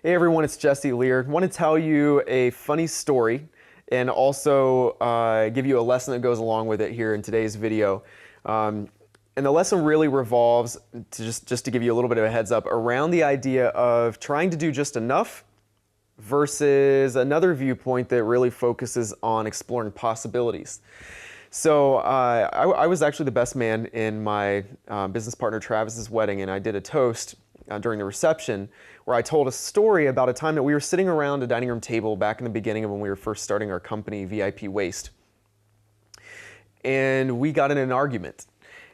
Hey everyone, it's Jesse Lear. I want to tell you a funny story and also give you a lesson that goes along with it here in today's video. And the lesson really revolves, just to give you a little bit of a heads up, around the idea of trying to do just enough versus another viewpoint that really focuses on exploring possibilities. So I was actually the best man in my business partner Travis's wedding, and I did a toast during the reception where I told a story about a time that we were sitting around a dining room table back in the beginning of when we were first starting our company, VIP Waste. And we got in an argument.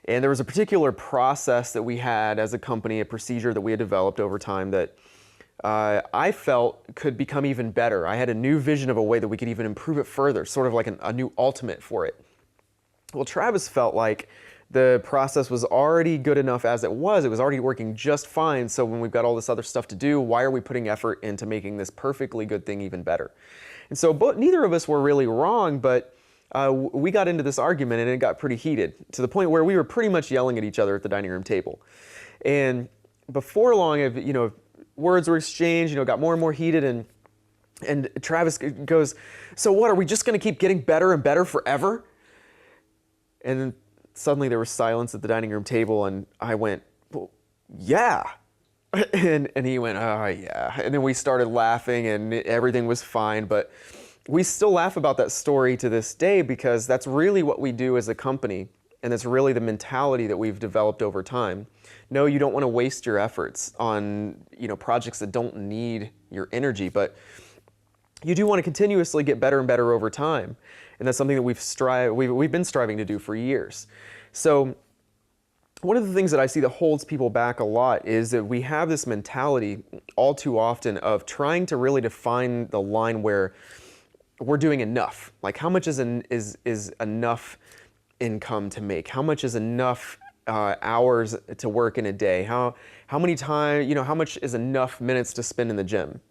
And there was a particular process that we had as a company, a procedure that we had developed over time that I felt could become even better. I had a new vision of a way that we could even improve it further, sort of like a new ultimate for it. Well, Travis felt like the process was already good enough as it was. It was already working just fine. So when we've got all this other stuff to do, why are we putting effort into making this perfectly good thing even better? And so neither of us were really wrong, but we got into this argument and it got pretty heated to the point where we were pretty much yelling at each other at the dining room table. And before long, words were exchanged, got more and more heated, and Travis goes, "So what, are we just going to keep getting better and better forever?" And then suddenly there was silence at the dining room table, and I went, "Well, yeah." And he went, "Oh, yeah." And then we started laughing, and everything was fine. But we still laugh about that story to this day because that's really what we do as a company, and that's really the mentality that we've developed over time. No, you don't want to waste your efforts on projects that don't need your energy, but you do want to continuously get better and better over time. And that's something that we've been striving to do for years. So one of the things that I see that holds people back a lot is that we have this mentality all too often of trying to really define the line where we're doing enough. Like, how much is enough income to make? How much is enough hours to work in a day? How many time, how much is enough minutes to spend in the gym?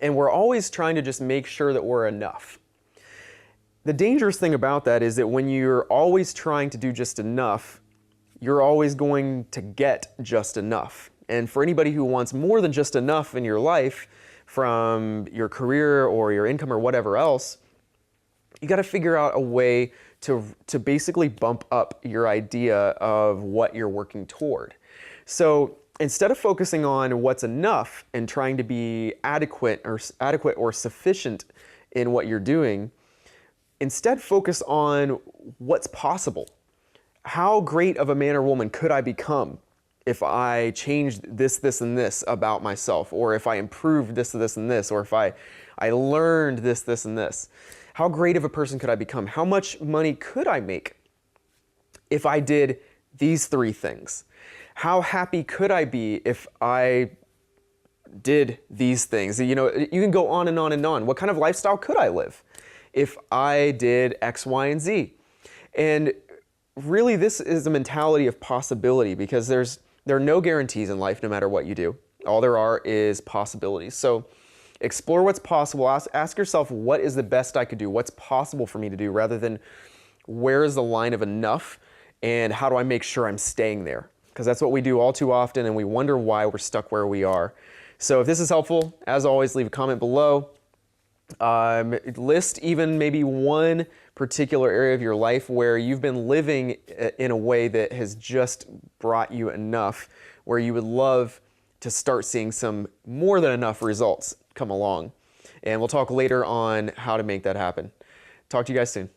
And we're always trying to just make sure that we're enough. The dangerous thing about that is that when you're always trying to do just enough, you're always going to get just enough. And for anybody who wants more than just enough in your life, from your career or your income or whatever else, you got to figure out a way to basically bump up your idea of what you're working toward. So instead of focusing on what's enough and trying to be adequate or sufficient in what you're doing, instead focus on what's possible. How great of a man or woman could I become if I changed this, and this about myself, or if I improved this, and this, or if I learned this, and this? How great of a person could I become? How much money could I make if I did these 3 things? How happy could I be if I did these things? You can go on and on and on. What kind of lifestyle could I live if I did X, Y, and Z? And really, this is a mentality of possibility, because there are no guarantees in life no matter what you do. All there are is possibilities. So explore what's possible. Ask yourself, what is the best I could do? What's possible for me to do, rather than where is the line of enough and how do I make sure I'm staying there? Because that's what we do all too often, and we wonder why we're stuck where we are. So if this is helpful, as always, leave a comment below. List even maybe one particular area of your life where you've been living in a way that has just brought you enough, where you would love to start seeing some more than enough results come along. And we'll talk later on how to make that happen. Talk to you guys soon.